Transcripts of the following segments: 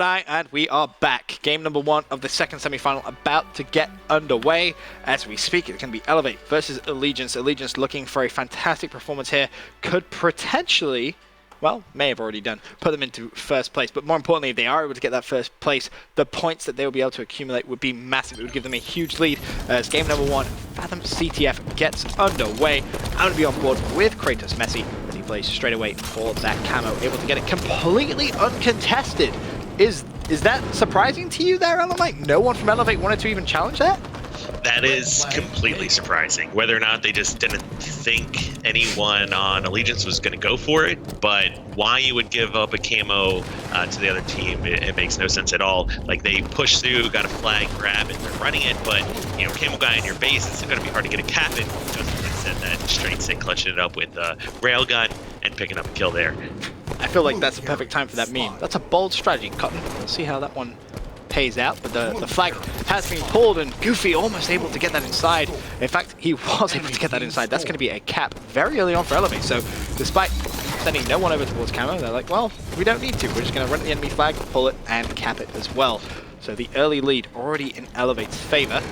And we are back. Game number 1 of the second semi-final about to get underway. As we speak, it's going to be Elevate versus Allegiance. Allegiance looking for a fantastic performance here. Could potentially, well, may have already done, put them into first place. But more importantly, if they are able to get that first place, the points that they will be able to accumulate would be massive. It would give them a huge lead as game number 1, Fathom CTF, gets underway. I'm going to be on board with Kratos Messi as he plays straight away for that camo, able to get it completely uncontested. Is that surprising to you there, Elevate? No one from Elevate wanted to even challenge that? That is completely surprising. Whether or not they just didn't think anyone on Allegiance was going to go for it, but why you would give up a camo to the other team, it makes no sense at all. Like, they push through, got a flag, grab it, they're running it, but, you know, camo guy in your base, it's going to be hard to get a cap in. Just instead that straight stick, clutching it up with a railgun and picking up a kill there. I feel like that's the perfect time for that meme. That's a bold strategy, Cotton. We'll see how that one pays out, but the flag has been pulled and Goofy almost able to get that inside. In fact, he was able to get that inside. That's going to be a cap very early on for Elevate. So despite sending no one over towards camo, they're like, well, we don't need to. We're just going to run the enemy flag, pull it, and cap it as well. So the early lead already in Elevate's favor.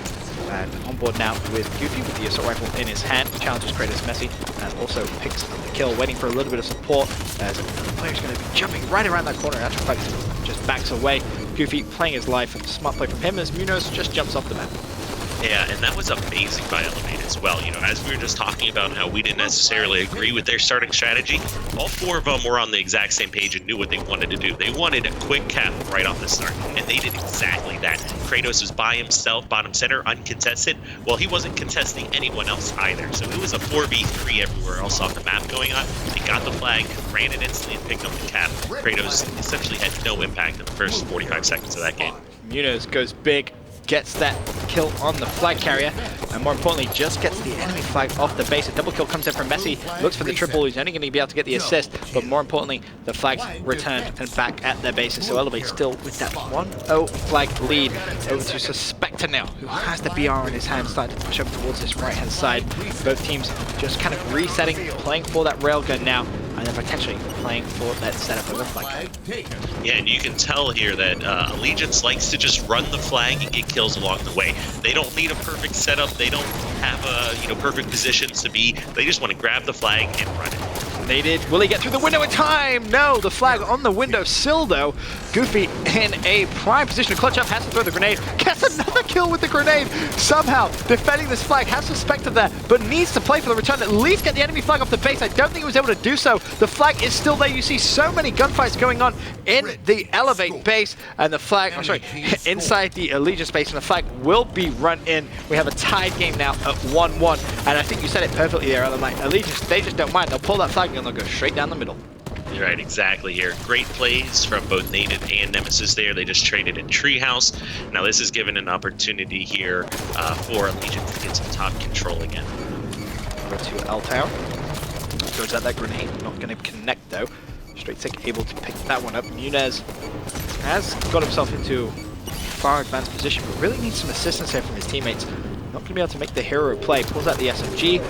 And on board now with Goofy with the assault rifle in his hand. Challenges Kratos Messi and also picks up the kill, waiting for a little bit of support as the player's going to be jumping right around that corner. Actual fact, just backs away. Goofy playing his life. Smart play from him as Munoz just jumps off the map. Yeah, and that was amazing by Elevate as well. You know, as we were just talking about how we didn't necessarily agree with their starting strategy, all 4 of them were on the exact same page and knew what they wanted to do. They wanted a quick cap right off the start, and they did exactly that. Kratos was by himself, bottom center, uncontested. Well, he wasn't contesting anyone else either, so it was a 4v3 everywhere else off the map going on. They got the flag, ran it instantly, and picked up the cap. Kratos essentially had no impact in the first 45 seconds of that game. Munoz goes big, gets that kill on the flag carrier, and more importantly, just gets the enemy flag off the base. A double kill comes in from Messi, looks for the triple, he's only going to be able to get the assist, but more importantly, the flag's returned and back at their bases. So Elevate still with that 1-0 flag lead over to Suspector now, who has the BR in his hand, starting to push over towards this right-hand side. Both teams just kind of resetting, playing for that railgun now, and then potentially playing for that setup of the flag. Yeah, and you can tell here that Allegiance likes to just run the flag and get kills along the way. They don't need a perfect setup. They don't have perfect positions to be. They just want to grab the flag and run it. They did. Will he get through the window in time? No, the flag on the window sill though. Goofy in a prime position to clutch up, has to throw the grenade, gets another kill with the grenade. Somehow defending this flag, has Suspected there, but needs to play for the return, at least get the enemy flag off the base. I don't think he was able to do so. The flag is still there. You see so many gunfights going on in the Elevate base, and the flag, inside the Allegiance base, and the flag will be run in. We have a tied game now at 1-1, and I think you said it perfectly there, Allegiance, they just don't mind. They'll pull that flag and they'll go straight down the middle. You're right, exactly here. Great plays from both Native and Nemesis there. They just traded in Treehouse. Now this is given an opportunity here for Allegiance to get some top control again. Over to L-Town. Throws out that grenade. Not going to connect though. Straight Stick able to pick that one up. Munez has got himself into a far advanced position, but really needs some assistance here from his teammates. Not going to be able to make the hero play. Pulls out the SMG.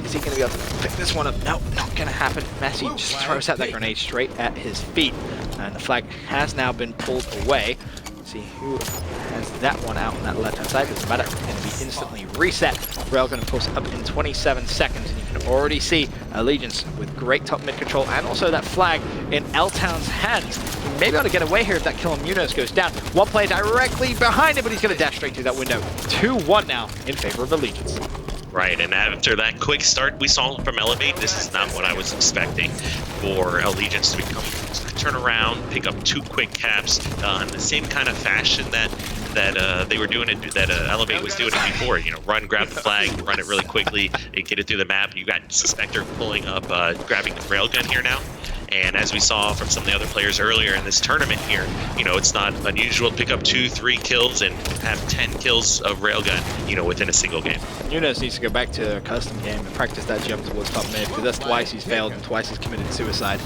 Is he going to be able to pick this one up? No, not going to happen. Messi just throws out that grenade straight at his feet. And the flag has now been pulled away. Let's see who has that one out on that left-hand side. Doesn't matter. It's going to be instantly reset. Railgun, of course, up in 27 seconds. And you can already see Allegiance with great top mid control and also that flag in L-Town's hands. He may be able to get away here if that kill on Munoz goes down. One player directly behind him, but he's going to dash straight through that window. 2-1 now in favor of Allegiance. Right, and after that quick start we saw from Elevate, this is not what I was expecting for Allegiance to turn around, pick up 2 quick caps in the same kind of fashion that they were doing it, that Elevate was doing it before. You know, run, grab the flag, run it really quickly, and get it through the map. You got Suspector pulling up, grabbing the railgun here now. And as we saw from some of the other players earlier in this tournament here, you know, it's not unusual to pick up 2-3 kills and have 10 kills of railgun, you know, within a single game. Nunes needs to go back to a custom game and practice that jump towards top mid, because that's twice he's failed and twice he's committed suicide.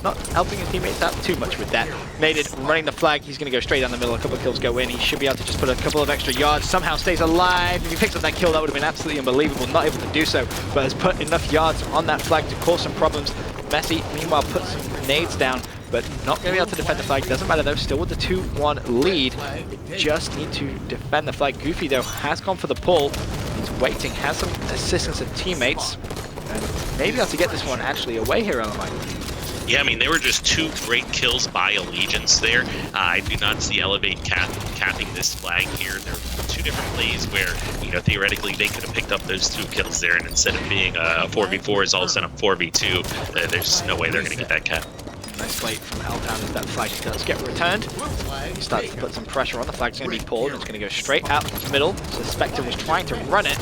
Not helping his teammates out too much with that. Made it, running the flag, he's going to go straight down the middle, a couple of kills go in, he should be able to just put a couple of extra yards, somehow stays alive. If he picks up that kill, that would have been absolutely unbelievable, not able to do so, but has put enough yards on that flag to cause some problems. Messi, meanwhile, puts some grenades down, but not going to be able to defend the flag. Doesn't matter though, still with the 2-1 lead. Just need to defend the flag. Goofy though has gone for the pull. He's waiting, has some assistance of teammates, and maybe able to get this one actually away here, LMI. Yeah, I mean, they were just 2 great kills by Allegiance there. I do not see Elevate capping this flag here. There are 2 different plays where, you know, theoretically they could have picked up those 2 kills there, and instead of being a 4v4, is all of a sudden a 4v2. There's no way they're going to get that cap. Nice play from Altown as that flag does get returned. He starts to put some pressure on. The flag's going to be pulled, and it's going to go straight out the middle. Suspector was trying to run it.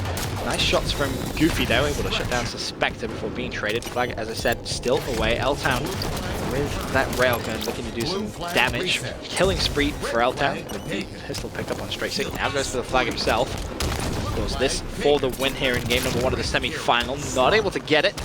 Nice shots from Goofy though, able to shut down Suspector before being traded. Flag, as I said, still away. Altown with that railgun looking to do some damage. Killing spree for Altown with the pistol picked up on straight 6. Now goes for the flag himself. Of course, this for the win here in game number 1 of the semi-final. Not able to get it.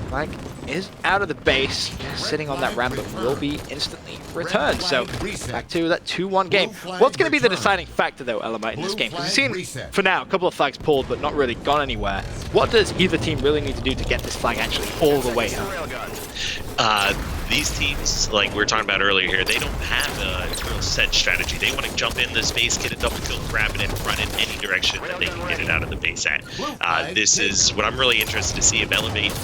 Flag is out of the base, sitting on that ramp, but will be instantly returned. So back to that 2-1 game. What's going to be the deciding factor though, LMI, in this game? Because we've seen, for now, a couple of flags pulled, but not really gone anywhere. What does either team really need to do to get this flag actually all the way home? These teams, like we were talking about earlier here, they don't have a real set strategy. They want to jump in the space, get a double kill, grab it, and run in any direction that they can get it out of the base at. This is what I'm really interested to see if Elevate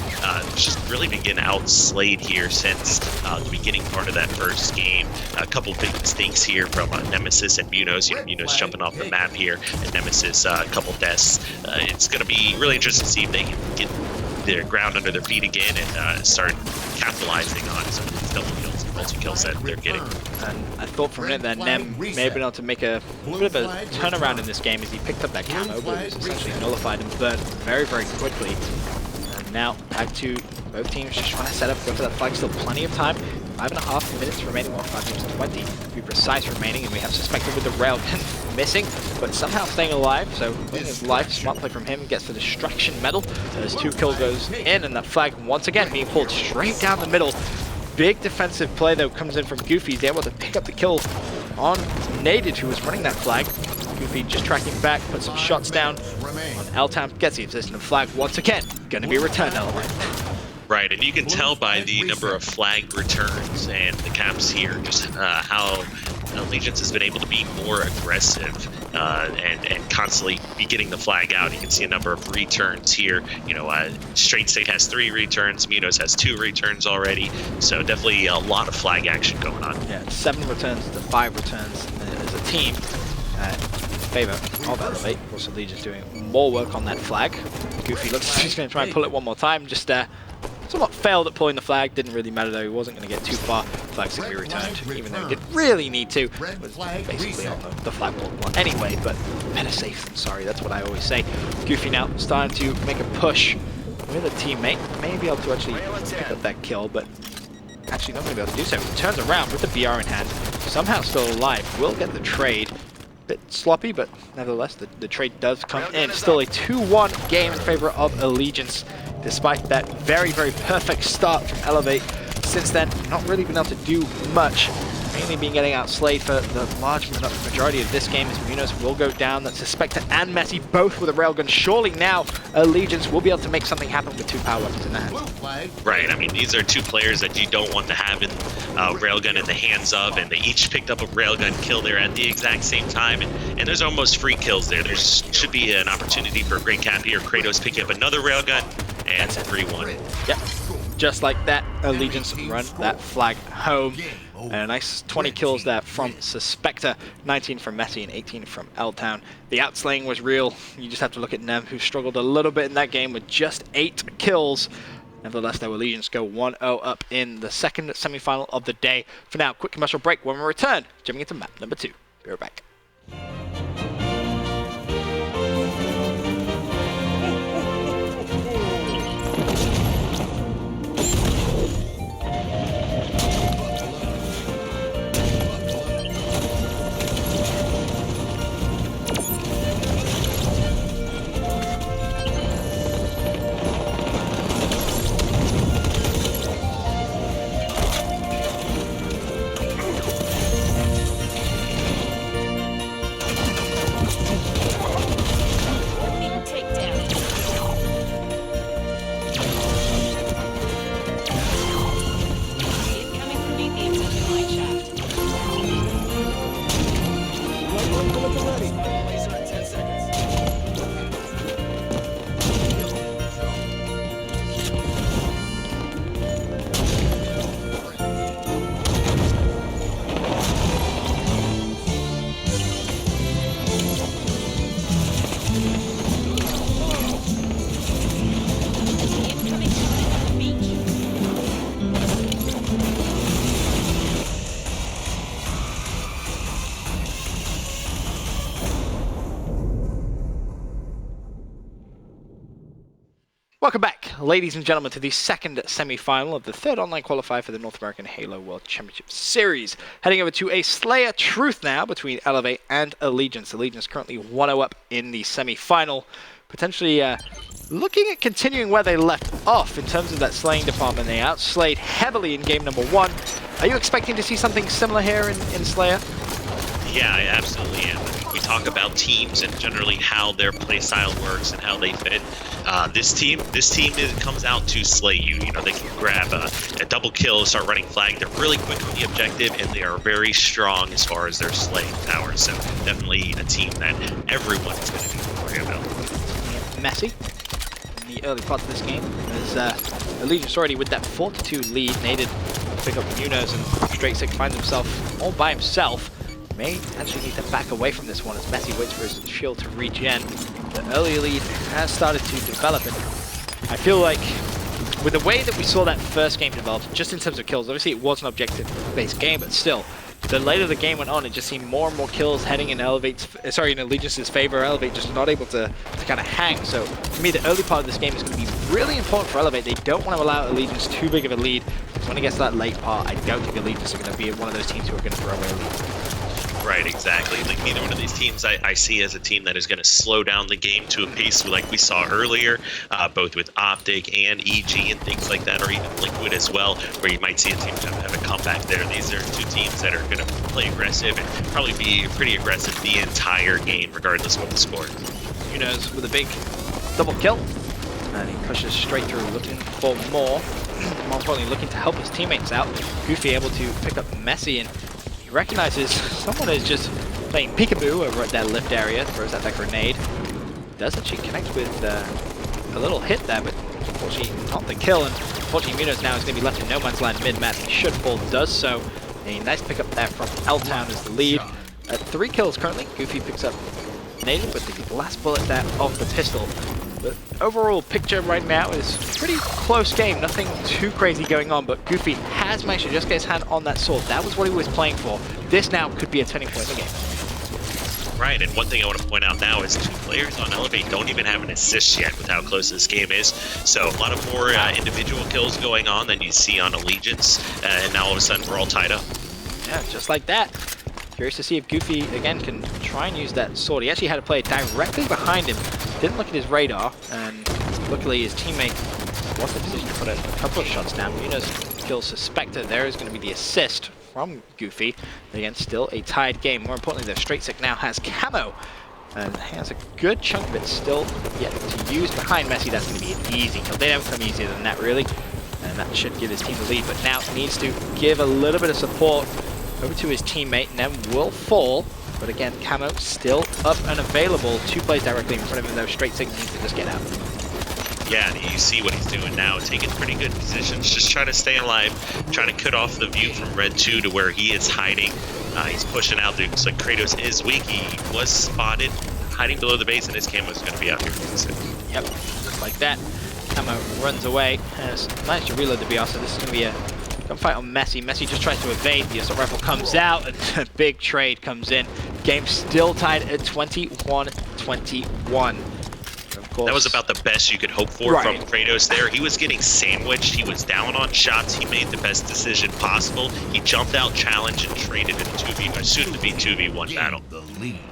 just really begin outslayed here since the beginning part of that first game. A couple big mistakes here from Nemesis and Munoz. You know, Munoz jumping off the map here, and Nemesis a couple deaths. It's going to be really interesting to see if they can get their ground under their feet again and start capitalizing on some of these double kills and multi-kills that they're getting. And I thought for a minute that Nem may have been able to make a bit of a turnaround in this game as he picked up that camo, but it was essentially nullified and burned very, very quickly. And now back to both teams just trying to set up, go for that flag. Still plenty of time. 5.5 minutes remaining, well, 5 minutes 20 to be precise remaining, and we have Suspected with the railgun missing, but somehow staying alive. So winning his life, smart play from him, gets the destruction medal. So his 2 kill goes in, and that flag once again being pulled straight down the middle. Big defensive play though comes in from Goofy. He's able to pick up the kill on Naded, who was running that flag. Goofy just tracking back, put some shots down on Altown, gets the existing flag once again. Going to be returned, element. Right, and you can tell by the number of flag returns and the caps here just how Allegiance has been able to be more aggressive and constantly be getting the flag out. You can see a number of returns here. You know, Straight Stick has 3 returns, Munoz has 2 returns already, so definitely a lot of flag action going on. Yeah, 7 returns to 5 returns as a team. Favor of Elevate. Of course, Allegiance doing more work on that flag. Goofy looks like he's going to try and pull it one more time. Just somewhat failed at pulling the flag. Didn't really matter though. He wasn't going to get too far. Flag's going to be returned, even though he didn't really need to. It was basically on the flagpole one anyway, but better safe than sorry. That's what I always say. Goofy now starting to make a push with a teammate. May be able to actually pick up that kill, but actually not going to be able to do so. He turns around with the BR in hand. Somehow still alive. Will get the trade. Bit sloppy, but nevertheless, the trade does come in. Still a 2-1 game in favor of Allegiance, despite that very, very perfect start from Elevate. Since then, not really been able to do much. Mainly been getting outslayed for the large majority of this game as Munoz will go down. That Suspector and Messi both with a railgun. Surely now Allegiance will be able to make something happen with 2 power weapons in their hand. Right, I mean, these are 2 players that you don't want to have in railgun in the hands of, and they each picked up a railgun kill there at the exact same time, and there's almost free kills there. There should be an opportunity for Great Cappy or Kratos picking up another railgun, and 3-1. Yep, just like that, Allegiance run that flag home. And a nice 20 kills there from Suspector, 19 from Messi and 18 from L-Town. The outslaying was real. You just have to look at Nem, who struggled a little bit in that game with just 8 kills. Nevertheless, though, Allegiance go 1-0 up in the second semi-final of the day. For now, quick commercial break. When we return, jumping into map number 2. Be right back. Welcome back, ladies and gentlemen, to the second semi-final of the third online qualifier for the North American Halo World Championship Series. Heading over to a Slayer Truth now between Elevate and Allegiance. Allegiance currently 1-0 up in the semi-final, potentially looking at continuing where they left off in terms of that slaying department. They outslayed heavily in game number 1. Are you expecting to see something similar here in Slayer? Yeah, I absolutely am. We talk about teams and generally how their playstyle works and how they fit. This team comes out to slay you. You know, they can grab a double kill, start running flag. They're really quick on the objective, and they are very strong as far as their slaying power. So definitely a team that everyone is going to be worried about. Messy in the early parts of this game, as Allegiance already with that 4-2 lead. Needed to pick up Munoz, and Straight Six finds himself all by himself. May actually need to back away from this one as Messi waits for his shield to regen. The early lead has started to develop, and I feel like with the way that we saw that first game develop, just in terms of kills, obviously it was an objective-based game, but still, the later the game went on, it just seemed more and more kills heading in in Allegiance's favor. Elevate just not able to kind of hang. So for me, the early part of this game is going to be really important for Elevate. They don't want to allow Allegiance too big of a lead, because when it gets to that late part, I don't think Allegiance are going to be one of those teams who are going to throw away a lead. Right, exactly. Like neither one of these teams I see as a team that is going to slow down the game to a pace like we saw earlier, both with Optic and EG and things like that, or even Liquid as well, where you might see a team have a comeback there. These are two teams that are going to play aggressive and probably be pretty aggressive the entire game, regardless of the score. Munoz with a big double kill, and he pushes straight through, looking for more. More importantly, looking to help his teammates out. Goofy able to pick up Messi, and he recognizes someone is just playing peekaboo over at that lift area, throws out that grenade. Does actually connect with a little hit there, but unfortunately not the kill. And unfortunately Munoz now is going to be left in no man's land mid-map. He should fall, does so. A nice pickup there from L-Town as the lead. At 3 kills currently, Goofy picks up Native with the last bullet there of the pistol. The overall picture right now is pretty close game, nothing too crazy going on, but Goofy has managed to just get his hand on that sword. That was what he was playing for. This now could be a turning point in the game. Right, and one thing I want to point out now is 2 players on Elevate don't even have an assist yet with how close this game is. So a lot of more individual kills going on than you see on Allegiance, and now all of a sudden we're all tied up. Yeah, just like that. Curious to see if Goofy, again, can try and use that sword. He actually had a player directly behind him. Didn't look at his radar, and luckily his teammate was in a position to put a couple of shots down. Munoz kills Suspector. There is going to be the assist from Goofy. Again, still a tied game. More importantly, the Straight Six now has camo, and has a good chunk of it still yet to use behind Messi. That's going to be an easy kill. They don't come easier than that, really. And that should give his team the lead, but now needs to give a little bit of support over to his teammate, and then will fall. But again, camo still up and available. 2 players directly in front of him, though. Straight Six needs to just get out. Yeah, and you see what he's doing now, taking pretty good positions, just trying to stay alive, trying to cut off the view from Red 2 to where he is hiding. He's pushing out there. Looks like Kratos is weak. He was spotted hiding below the base, and his camo is going to be out here. Yep, just like that. Camo runs away, has managed to reload the BR, so this is going to be a gunfight on Messi. Messi just tries to evade. The assault rifle comes out, and a big trade comes in. Game still tied at 21-21. Of course, that was about the best you could hope for from Kratos there. He was getting sandwiched. He was down on shots. He made the best decision possible. He jumped out, challenged, and traded in a soon-to-be 2v1 battle.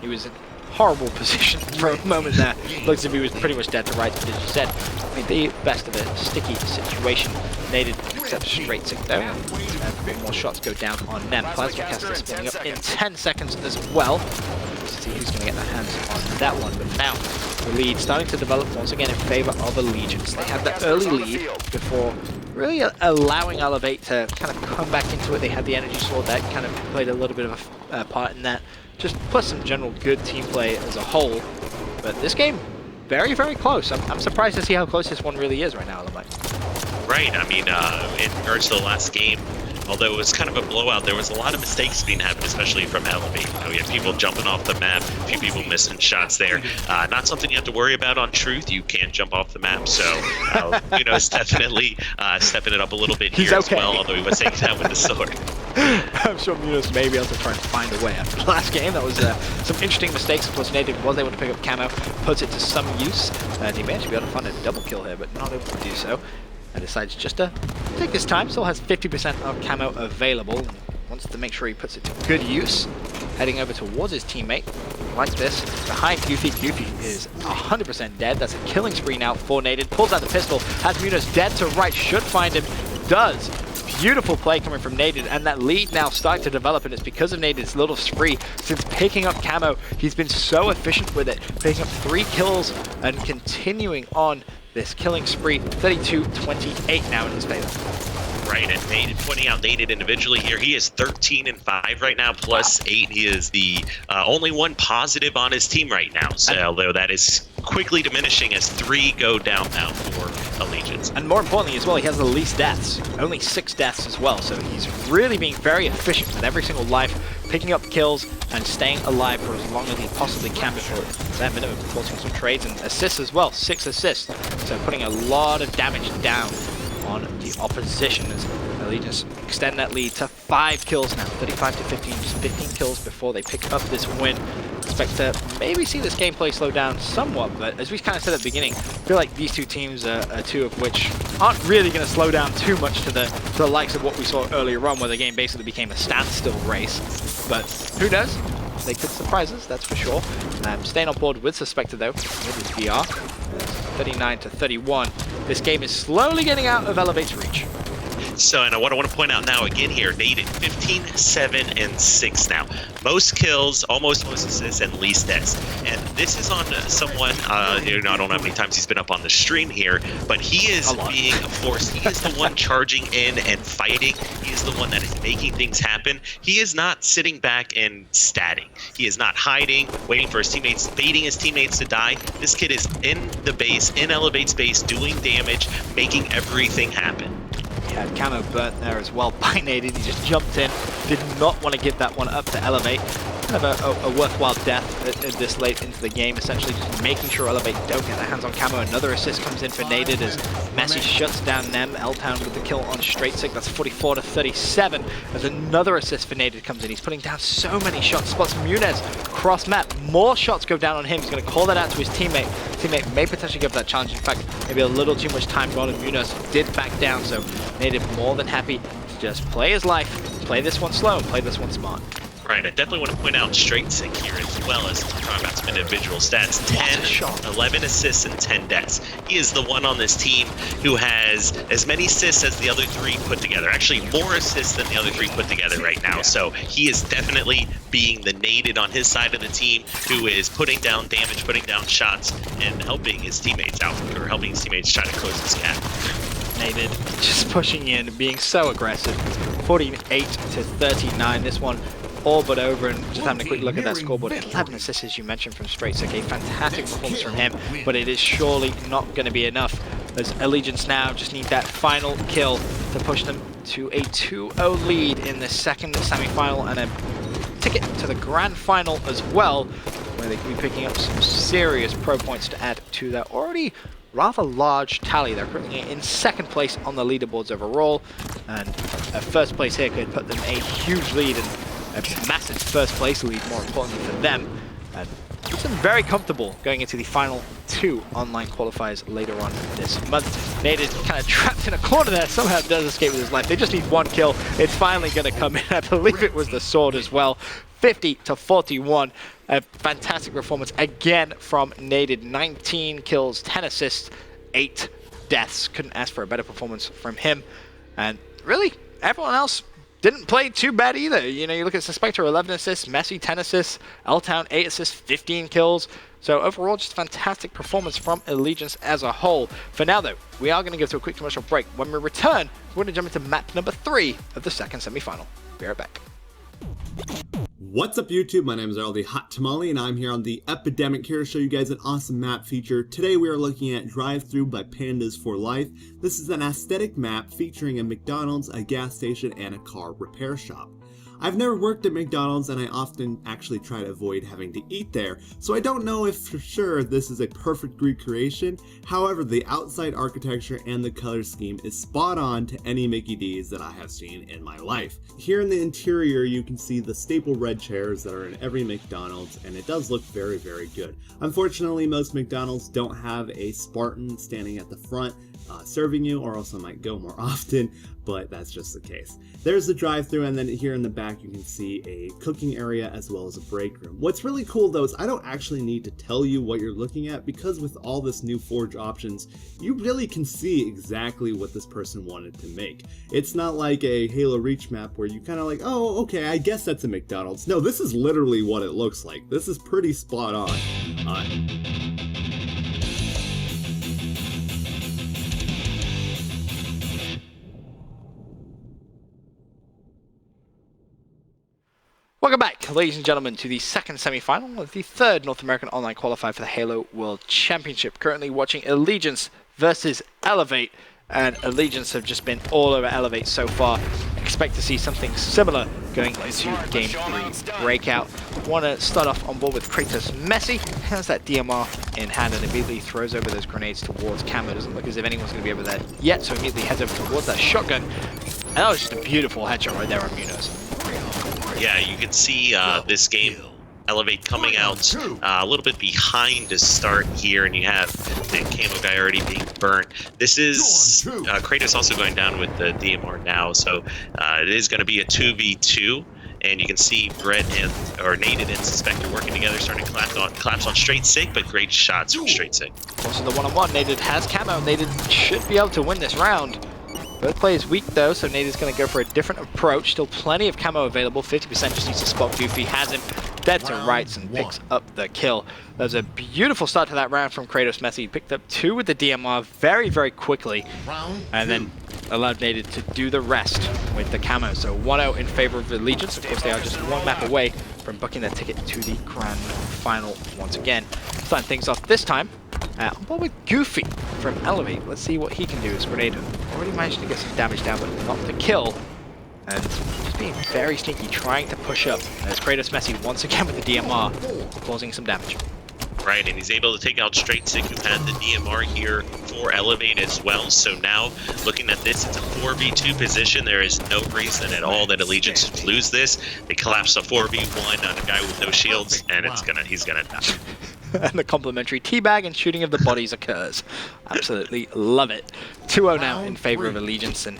He was in horrible position for a moment there. Looks as if he was pretty much dead to rights, but as you said, made the best of a sticky situation. Native except Straight Six though. And a bit more shots go down on them. Plasma Caster spinning up in 10 seconds as well. Let's see who's going to get their hands on that one. But now the lead starting to develop once again in favor of Allegiance. They had the early lead before really allowing Elevate to kind of come back into it. They had the energy sword that kind of played a little bit of a part in that. Just plus some general good team play as a whole. But this game, very, very close. I'm surprised to see how close this one really is right now, Elevate. Right, I mean, in regards to the last game, although it was kind of a blowout, there was a lot of mistakes being happened, especially from Elevate. You know, we had people jumping off the map, a few people missing shots there. Not something you have to worry about on Truth. You can't jump off the map, so Munoz definitely stepping it up a little bit here as well, although he was taking that with the sword. I'm sure Munoz may be able to try and find a way after the last game. That was some interesting mistakes. Of course, Native was able to pick up camo, puts it to some use, and he may actually be able to find a double kill here, but not able to do so. And decides just to take his time. Still has 50% of camo available. And wants to make sure he puts it to good use. Heading over towards his teammate. Like this. Behind Goofy. Goofy is 100% dead. That's a killing spree now for Native. Pulls out the pistol. Has Munoz dead to right. Should find him. Does. Beautiful play coming from Native, and that lead now starting to develop, and it's because of Native's little spree. Since picking up camo, he's been so efficient with it, picking up 3 kills and continuing on this killing spree. 32-28 now in his favor. Right, and Native, pointing out Native individually here, he is 13-5 right now, plus 8. He is the only one positive on his team right now, so although that is quickly diminishing as 3 go down now for Allegiance. And more importantly as well, he has the least deaths, only 6 deaths as well, so he's really being very efficient with every single life, picking up kills and staying alive for as long as he possibly can before that minimum, forcing some trades and assists as well, 6 assists, so putting a lot of damage down on the opposition as Allegiance extend that lead to 5 kills now, 35-15, just 15 kills before they pick up this win. Expect to maybe see this gameplay slow down somewhat, but as we kind of said at the beginning, I feel like these two teams are two of which aren't really going to slow down too much to the likes of what we saw earlier on, where the game basically became a standstill race. But who knows? They could surprise us, that's for sure. Staying on board with Suspected though, with his VR, 39-31. This game is slowly getting out of Elevate's reach. So, and what I want to point out now again here, Native 15, 7, and 6 now. Most kills, almost most assists, and least deaths. And this is on someone, I don't know how many times he's been up on the stream here, but he is being a force. He is the one charging in and fighting. He is the one that is making things happen. He is not sitting back and statting. He is not hiding, waiting for his teammates, baiting his teammates to die. This kid is in the base, in Elevate's base, doing damage, making everything happen. Had camo burnt there as well by Native. He just jumped in, did not want to give that one up to Elevate. Kind of a worthwhile death this late into the game, essentially just making sure Elevate don't get their hands on camo. Another assist comes in for Native as Messi shuts down them. L-Town with the kill on Straight Sick. That's 44-37 as another assist for Native comes in. He's putting down so many shots. Spots Munoz cross map. More shots go down on him. He's going to call that out to his teammate. Teammate may potentially give that challenge. In fact, maybe a little too much time gone, and Munoz did back down. So Native more than happy to just play his life, play this one slow, play this one smart. Right, I definitely want to point out Straight Sick here as well as talk about some individual stats. 10, 11 assists, and 10 deaths. He is the one on this team who has as many assists as the other 3 put together. Actually, more assists than the other 3 put together right now. So he is definitely being the Nated on his side of the team, who is putting down damage, putting down shots, and helping his teammates out, or helping his teammates try to close this gap. Nated just pushing in, being so aggressive. 48-39. This one all but over, and just having a quick look at that scoreboard. 11 assists, as you mentioned, from Straight Sick. A fantastic performance from him, but it is surely not going to be enough, as Allegiance now just need that final kill to push them to a 2-0 lead in the second semi-final and a ticket to the grand final as well, where they can be picking up some serious pro points to add to their already rather large tally. They're currently in second place on the leaderboards overall, and a first place here could put them a huge lead and a massive first place lead, more importantly for them, and keeps them very comfortable going into the final 2 online qualifiers later on this month. Nated kind of trapped in a corner there, somehow does escape with his life. They just need 1 kill. It's finally going to come in. I believe it was the sword as well. 50-41. A fantastic performance again from Nated. 19 kills, 10 assists, 8 deaths. Couldn't ask for a better performance from him. And really, everyone else didn't play too bad either. You know, you look at Suspector, 11 assists, Messi, 10 assists, L-Town, 8 assists, 15 kills. So overall, just fantastic performance from Allegiance as a whole. For now, though, we are going to go to a quick commercial break. When we return, we're going to jump into map number 3 of the second semi-final. Be right back. What's up YouTube, my name is Earl the Hot Tamale and I'm here on the Epidemic here to show you guys an awesome map feature. Today we are looking at Drive-Thru by Pandas for Life. This is an aesthetic map featuring a McDonald's, a gas station, and a car repair shop. I've never worked at McDonald's and I often actually try to avoid having to eat there, so I don't know if for sure this is a perfect recreation. However, the outside architecture and the color scheme is spot on to any Mickey D's that I have seen in my life. Here in the interior you can see the staple red chairs that are in every McDonald's, and it does look very, very good. Unfortunately, most McDonald's don't have a Spartan standing at the front serving you, or else I might go more often, but that's just the case. There's the drive-thru, and then here in the back you can see a cooking area as well as a break room. What's really cool though is I don't actually need to tell you what you're looking at, because with all this new Forge options, you really can see exactly what this person wanted to make. It's not like a Halo Reach map where you kind of like, oh, okay, I guess that's a McDonald's. No, this is literally what it looks like. This is pretty spot on. Welcome back, ladies and gentlemen, to the second semi-final of the third North American Online Qualifier for the Halo World Championship. Currently watching Allegiance versus Elevate, and Allegiance have just been all over Elevate so far. Expect to see something similar going into Game 3 Breakout. Want to start off on board with Kratos Messi. Has that DMR in hand and immediately throws over those grenades towards Camo. Doesn't look as if anyone's going to be over there yet, so immediately heads over towards that shotgun. And that was just a beautiful headshot right there on Munoz. Yeah, you can see this game, Elevate coming out a little bit behind to start here, and you have the camo guy already being burnt. This is Kratos also going down with the DMR now, so it is going to be a 2v2. And you can see Brett and Naded and Suspector working together, starting to collapse on Straight Sig, but great shots from Straight Sig. Also the one-on-one, Naded has camo. Naded should be able to win this round. Both players weak though, so Naded's going to go for a different approach. Still plenty of camo available. 50% just needs to spot Goofy. Has him dead to rights and picks up the kill. That was a beautiful start to that round from Kratos Messi. He picked up 2 with the DMR very, very quickly. And then allowed Naded to do the rest with the camo. So 1-0 in favor of Allegiance. Of course, they are just one map away from booking their ticket to the grand final once again. Starting things off this time on board with Goofy from Elevate. Let's see what he can do as Grenade already managed to get some damage down, but not the kill. And just being very sneaky, trying to push up as Kratos Messi once again with the DMR, causing some damage. Right, and he's able to take out Straight Sig, who had the DMR here for Elevate as well. So now, looking at this, it's a 4v2 position. There is no reason at all that Allegiance would lose this. They collapse a 4v1 on a guy with no shields, and he's gonna die. And the complimentary teabag and shooting of the bodies occurs. Absolutely love it. 2-0 now in favor of Allegiance, and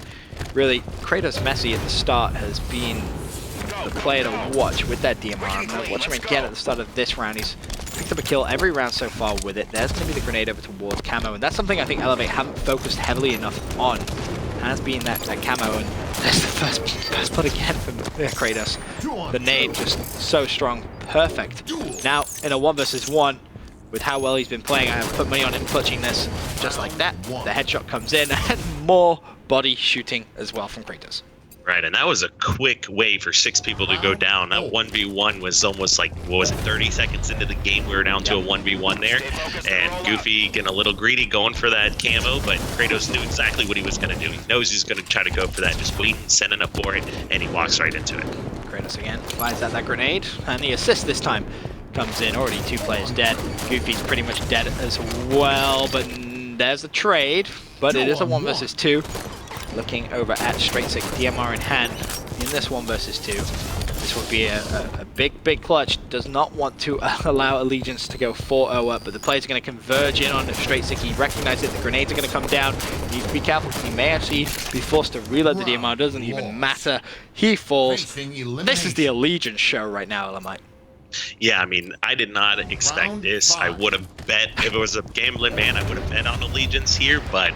really Kratos Messi at the start has been the player to watch with that DMR. I'm going to watch him again at the start of this round. He's picked up a kill every round so far with it. There's going to be the grenade over towards camo, and that's something I think Elevate haven't focused heavily enough on. Has been that camo, and there's the first blood again from Kratos. The nade just so strong, perfect. Now in a 1v1, with how well he's been playing, I have put money on him clutching this just like that. The headshot comes in, and more body shooting as well from Kratos. Right, and that was a quick way for 6 people to go down. That 1v1 was almost like, what was it, 30 seconds into the game, we were down to a 1v1 there. And Goofy getting a little greedy, going for that camo, but Kratos knew exactly what he was going to do. He knows he's going to try to go for that, just waiting, sending up for it, and he walks right into it. Kratos again, fires out that grenade, and the assist this time comes in. Already 2 players dead. Goofy's pretty much dead as well, but there's the trade, but it is a 1v2. Looking over at Straight Sig, DMR in hand in this 1v2. This would be a big clutch. Does not want to allow Allegiance to go 4-0 up, but the players are going to converge in on Straight Sig. He recognizes that the grenades are going to come down. He needs to be careful. He may actually be forced to reload the DMR. Doesn't even matter. He falls. This is the Allegiance show right now, Elamite. Yeah, I mean, I did not expect this. I would have bet, if it was a gambling man, I would have bet on Allegiance here, but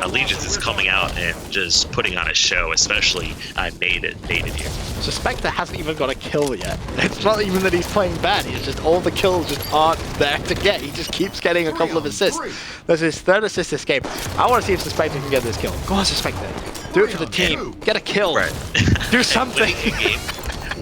Allegiance is coming out and just putting on a show, especially Naded here. Suspector hasn't even got a kill yet. It's not even that he's playing bad, it's just all the kills just aren't there to get. He just keeps getting a couple of assists. There's his 3rd assist this game. I want to see if Suspector can get this kill. Go on, Suspector. Do it for the team. Get a kill. Right. Do something.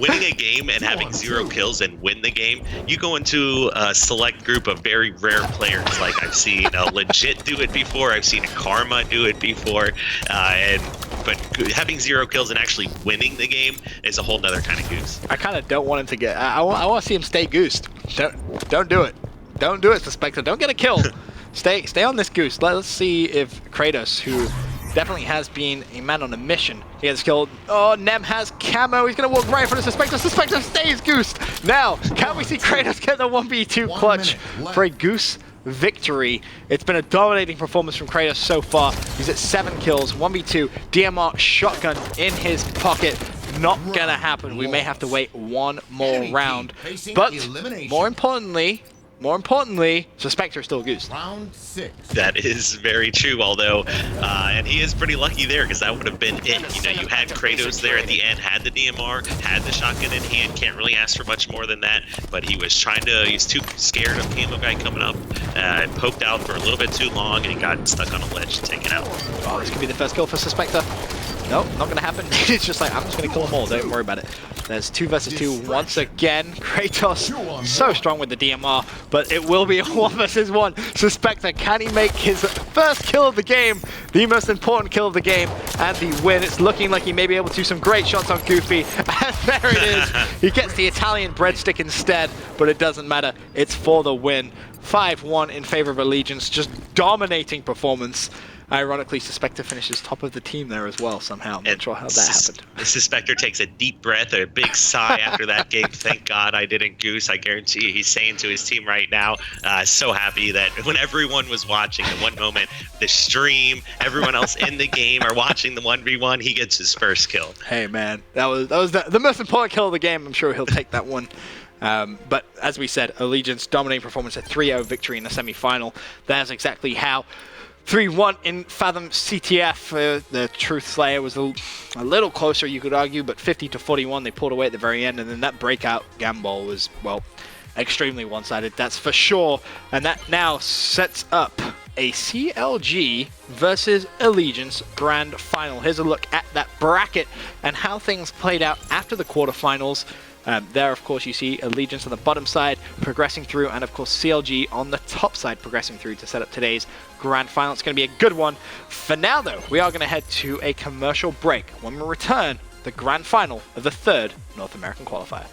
winning a game and having 0 kills and win the game, you go into a select group of very rare players. Like I've seen Legit do it before, I've seen Karma do it before, but having 0 kills and actually winning the game is a whole nother kind of goose. I kind of don't want him to get. I want to see him stay goosed. Don't do it. Don't do it, Suspector. Don't get a kill. Stay on this goose. Let's see if Kratos, who definitely has been a man on a mission, he gets killed. Oh, Nem has camo. He's going to walk right for the Suspector. Suspector stays goosed. Now, can we see Kratos get the 1v2 clutch for a goose victory? It's been a dominating performance from Kratos so far. He's at 7 kills, 1v2, DMR shotgun in his pocket. Not gonna happen. We may have to wait one more round. But more importantly, Suspector still goose. Round 6. That is very true, although, and he is pretty lucky there because that would have been it. You know, you had Kratos there at the end, had the DMR, had the shotgun in hand, can't really ask for much more than that, but he was he's too scared of Camo Guy coming up, poked out for a little bit too long, and he got stuck on a ledge to take it out. Oh, this could be the first kill for Suspector. Nope, not gonna happen. It's just like, I'm just gonna kill them all, don't worry about it. There's 2 versus 2 once again. Kratos so strong with the DMR, but it will be a 1 versus 1. Suspector, can he make his first kill of the game, the most important kill of the game, and the win? It's looking like he may be able to do some great shots on Goofy, and there it is. He gets the Italian breadstick instead, but it doesn't matter. It's for the win. 5-1 in favor of Allegiance, just dominating performance. Ironically, Suspector finishes top of the team there as well somehow. I'm not sure how that happened. The Suspector takes a deep breath, a big sigh after that game. Thank God I didn't goose. I guarantee you he's saying to his team right now, so happy that when everyone was watching at one moment, the stream, everyone else in the game are watching the 1v1, he gets his first kill. Hey man, that was the most important kill of the game. I'm sure he'll take that one. But as we said, Allegiance dominating performance, a 3-0 victory in the semi-final. That's exactly how. 3-1 in Fathom CTF. The Truth Slayer was a little closer, you could argue, but 50-41, they pulled away at the very end, and then that breakout Gambol was, well, extremely one-sided, that's for sure. And that now sets up a CLG versus Allegiance grand final. Here's a look at that bracket and how things played out after the quarterfinals. There, of course, you see Allegiance on the bottom side progressing through, and of course CLG on the top side progressing through to set up today's grand final. It's going to be a good one. For now, though, we are going to head to a commercial break. When we return, the grand final of the 3rd North American Qualifier.